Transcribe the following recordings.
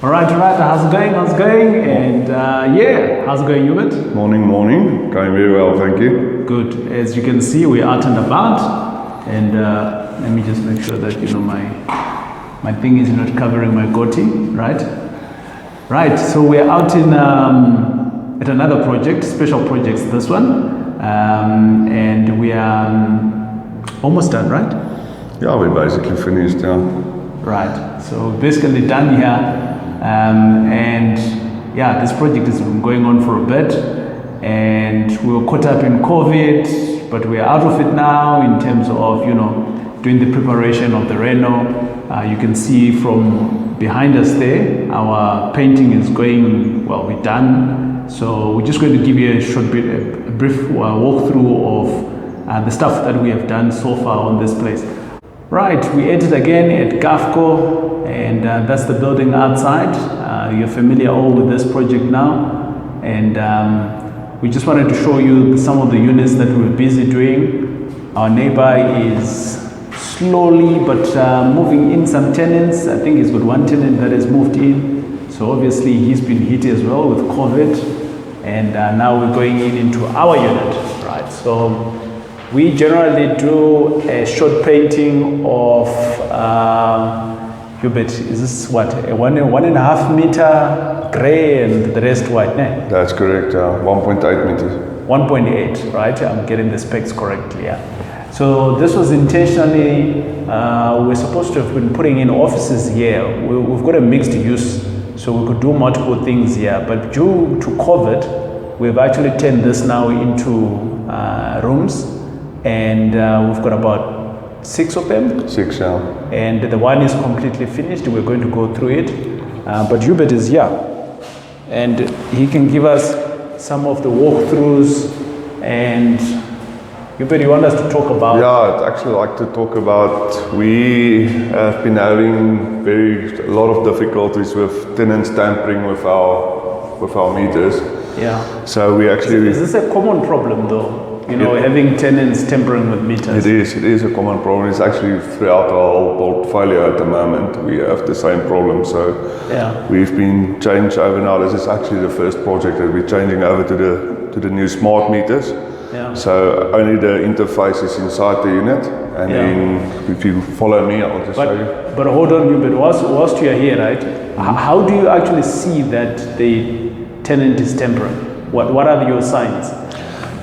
All right. How's it going? And how's it going, Hubert? Morning. Going very well, thank you. Good. As you can see, we're out and about. And let me just make sure that, my thing is not covering my goatee, right? Right. So we're out in at another project, special projects, this one. And we are almost done, right? Yeah, we're basically finished, yeah. Right. So basically done here. This project has been going on for a bit, and we were caught up in COVID, but we're out of it now in terms of, doing the preparation of the reno. You can see from behind us there, our painting is going, we're done. So we're just going to give you a brief walkthrough of the stuff that we have done so far on this place. Right, we entered again at GAFCO, and that's the building outside. You're familiar all with this project now, and we just wanted to show you some of the units that we're busy doing. Our neighbor is slowly but moving in some tenants. I think he's got one tenant that has moved in, so obviously he's been hit as well with COVID, and now we're going into our unit, right? So we generally do a short painting of, Hubert, is this what, a 1.5 meter gray and the rest white, ne? That's correct, 1.8 meters. 1.8, right? I'm getting the specs correctly, yeah. So this was intentionally, we're supposed to have been putting in offices here. We've got a mixed use, so we could do multiple things here, but due to COVID, we've actually turned this now into rooms. And we've got about 6 of them. 6, yeah. And the one is completely finished. We're going to go through it. But Hubert is here. And he can give us some of the walkthroughs. And Hubert, you want us to talk about? Yeah, I'd actually like to talk about, we have been having a lot of difficulties with tenants tampering with our meters. Yeah. So we actually... Is this a common problem though? Having tenants tampering with meters. It is a common problem. It's actually throughout our whole portfolio at the moment. We have the same problem. So we've been changed over now. This is actually the first project that we're changing over to the new smart meters. Yeah. So only the interface is inside the unit. And then if you follow me, I'll just show you. But hold on, Hubert, whilst you're here, right? How do you actually see that the tenant is tampering? What are your signs?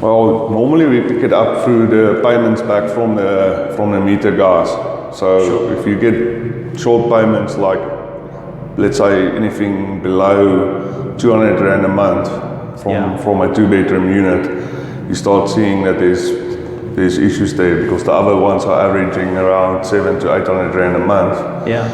Well, normally we pick it up through the payments back from the meter guys. So if you get short payments, like let's say anything below 200 Rand a month from a 2-bedroom unit, you start seeing that there's issues there, because the other ones are averaging around 700 to 800 Rand a month. Yeah.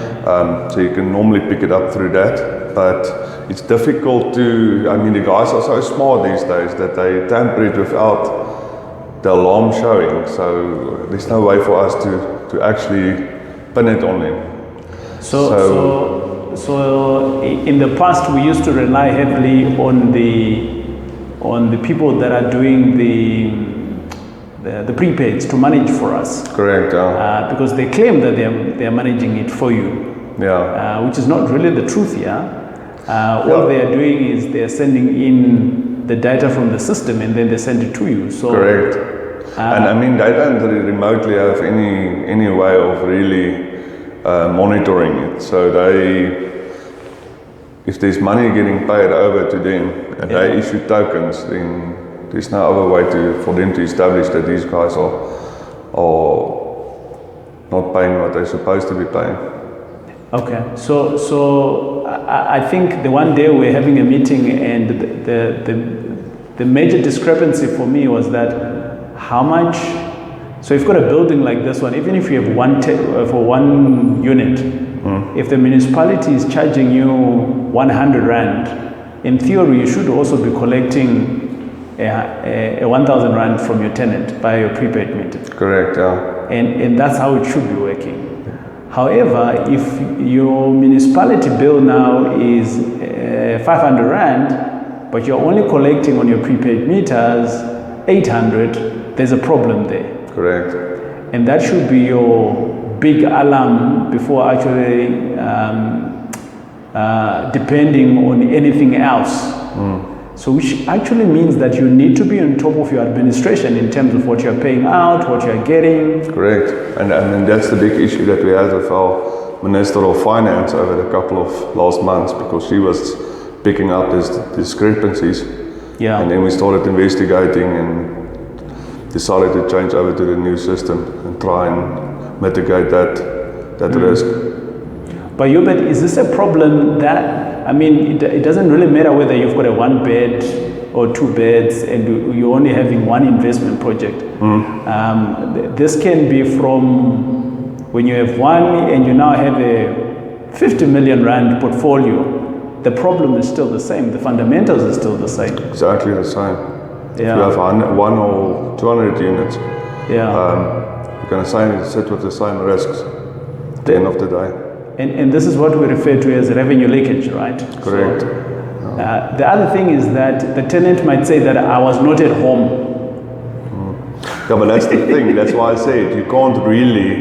So you can normally pick it up through that, but it's difficult to, the guys are so smart these days that they tamper it without the alarm showing, so there's no way for us to actually pin it on them. So in the past we used to rely heavily on the people that are doing the prepaids to manage for us. Correct, yeah. Because they claim that they are managing it for you. Yeah. Which is not really the truth, yeah. All they are doing is they are sending in the data from the system, and then they send it to you. So correct. And they don't really remotely have any way of really monitoring it. So if there's money getting paid over to them and they issue tokens, then there's no other way for them to establish that these guys are not paying what they're supposed to be paying. Okay, so I think the one day we're having a meeting, and the major discrepancy for me was that how much. So if you've got a building like this one, even if you have for one unit, if the municipality is charging you 100 Rand, in theory you should also be collecting a 1,000 Rand from your tenant by your prepaid meter. Correct, yeah. And that's how it should be working. However, if your municipality bill now is 500 Rand, but you're only collecting on your prepaid meters 800, there's a problem there. Correct. And that should be your big alarm before actually depending on anything else. So which actually means that you need to be on top of your administration in terms of what you're paying out, what you're getting. Correct. And that's the big issue that we had with our Minister of Finance over the couple of last months, because she was picking up these discrepancies. Yeah. And then we started investigating and decided to change over to the new system and try and mitigate that risk. But Hubert, is this a problem that, I mean, it doesn't really matter whether you've got a 1 bed or 2 beds and you're only having one investment project. This can be from when you have one and you now have a 50 million rand portfolio. The problem is still the same. The fundamentals are still the same. Exactly the same. Yeah. If you have 1 or 200 units, Yeah. you're going to sit with the same risks at the end of the day. And this is what we refer to as revenue leakage, right? Correct. So, the other thing is that the tenant might say that I was not at home. Yeah, but that's the thing. That's why I said you can't really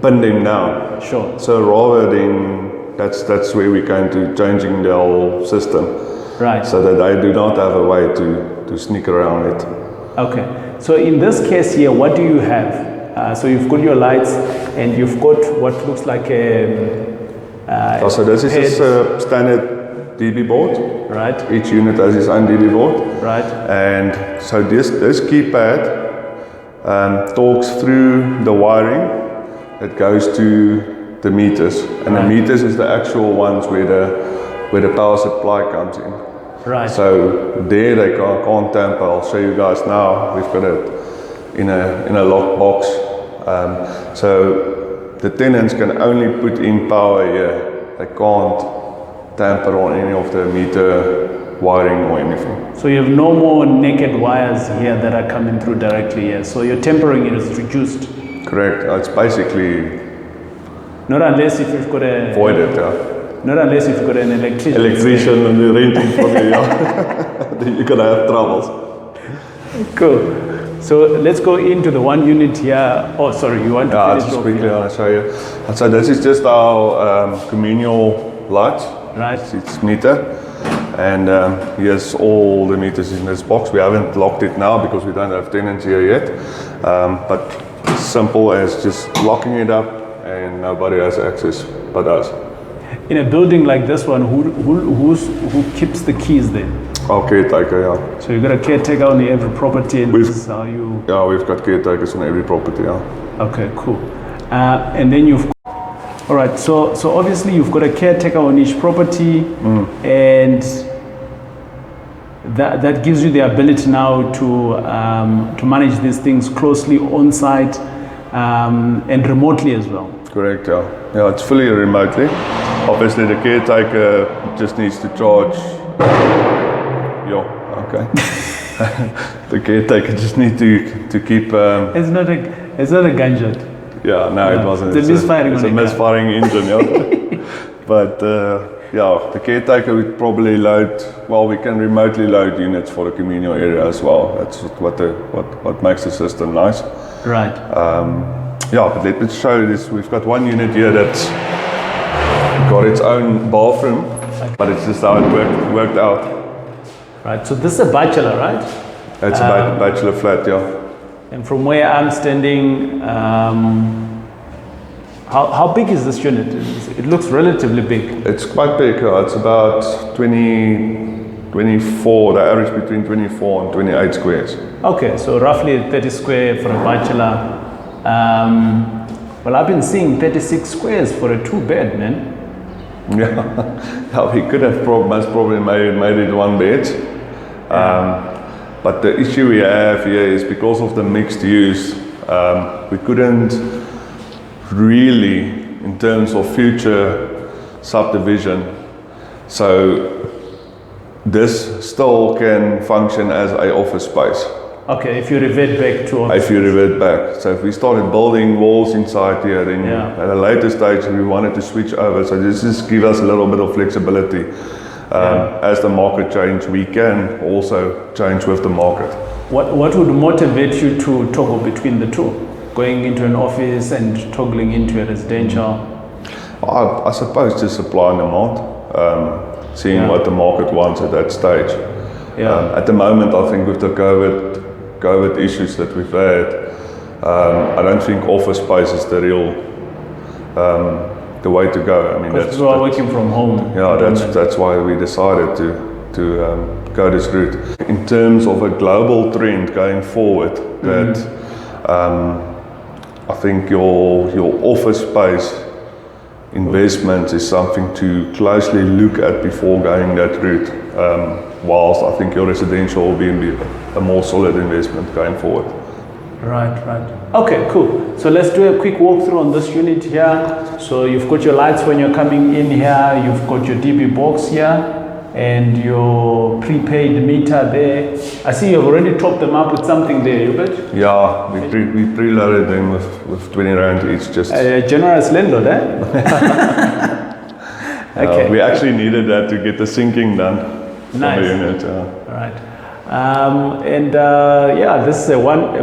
pin them down. Sure. So rather than that's where we came to changing the whole system, Right. so that they do not have a way to sneak around it. Okay. So in this case here, what do you have? So you've got your lights and you've got what looks like a So this is just a standard DB board. right, Each unit has its own DB board. right, And so this keypad talks through the wiring that goes to the meters, and the meters is the actual ones where the power supply comes in. right. So there they can't tamper. I'll show you guys now. We've got it in a lock box. So the tenants can only put in power here. They can't tamper on any of the meter wiring or anything. So you have no more naked wires here that are coming through directly here. So your tempering is reduced. Correct. It's basically Not unless if you've got a voided. Yeah. Not unless if you've got an electrician. Electrician and the renting from you, then you're gonna have troubles. Cool. So let's go into the one unit here. Oh, sorry, you want to finish just off quickly here? I'll show you. And so this is just our communal lights. Right. It's meter, and here's all the meters in this box. We haven't locked it now because we don't have tenants here yet. But it's simple as just locking it up, and nobody has access but us. In a building like this one, who keeps the keys then? Our caretaker, yeah. So you've got a caretaker on every property, and We've- this is how you. Yeah, we've got caretakers on every property, yeah. Okay, cool. And then you've. All right. So obviously you've got a caretaker on each property, and that gives you the ability now to manage these things closely on site and remotely as well. Correct, yeah. Yeah, it's fully remotely. Obviously, the caretaker just needs to charge. Yeah, okay. The caretaker just needs to keep. It's not a gunshot. Yeah, no, it wasn't. It's a misfiring It's on a a gun. misfiring engine, yeah. But yeah, the caretaker would probably load. Well, we can remotely load units for the communal area as well. That's what makes the system nice. Right. Yeah, but let me show you this. We've got one unit here that's got its own bathroom, but it's just how it worked out. Right. So this is a bachelor, right? It's a bachelor flat, yeah. And from where I'm standing, how big is this unit? It looks relatively big. It's quite big. It's about 24. The average between 24 and 28 squares. Okay, so roughly 30 square for a bachelor. Well, I've been seeing 36 squares for a 2-bed, man. Yeah, we could have most probably made it 1 bed. But the issue we have here is because of the mixed use, we couldn't really, in terms of future subdivision, so this still can function as an office space. Okay, if you revert back to office. If you revert back. So if we started building walls inside here, then at a later stage we wanted to switch over. So this just gives us a little bit of flexibility. As the market changes, we can also change with the market. What would motivate you to toggle between the two? Going into an office and toggling into a residential? I suppose just supply and demand. seeing what the market wants at that stage. At the moment, I think with the COVID issues that we've had, I don't think office space is the real the way to go. I mean, because people are working from home. Yeah, that's why we decided to go this route. In terms of a global trend going forward, that I think your office space investment is something to closely look at before going that route. Whilst I think your residential will be a more solid investment going forward. Right. Okay, cool. So let's do a quick walkthrough on this unit here. So you've got your lights when you're coming in here. You've got your DB box here and your prepaid meter there. I see you've already topped them up with something there, Hubert? Yeah, we preloaded them with 20 Rand each. Just a generous landlord, eh? Okay. We actually needed that to get the sinking done. Nice. On the unit. All right. This is a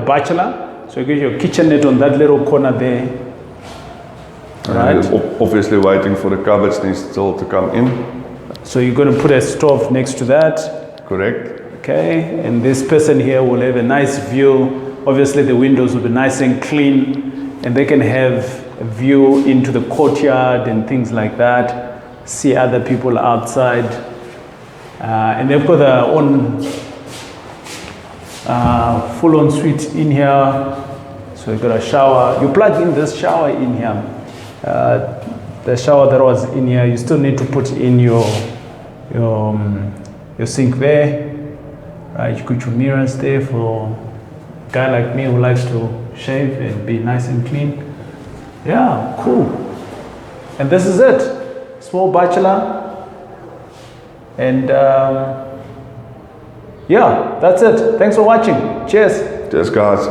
bachelor. So you get your kitchenette on that little corner there. Right. Obviously waiting for the cupboards needs still to come in. So you're going to put a stove next to that. Correct. Okay. And this person here will have a nice view. Obviously the windows will be nice and clean, and they can have a view into the courtyard and things like that. See other people outside. And they've got their own full-on suite in here. So you've got a shower. You plug in this shower in here. The shower that was in here, you still need to put in your sink there. Right, you put your mirrors there for a guy like me who likes to shave and be nice and clean. Yeah, cool. And this is it. Small bachelor. And yeah, that's it. Thanks for watching. Cheers. Cheers, guys.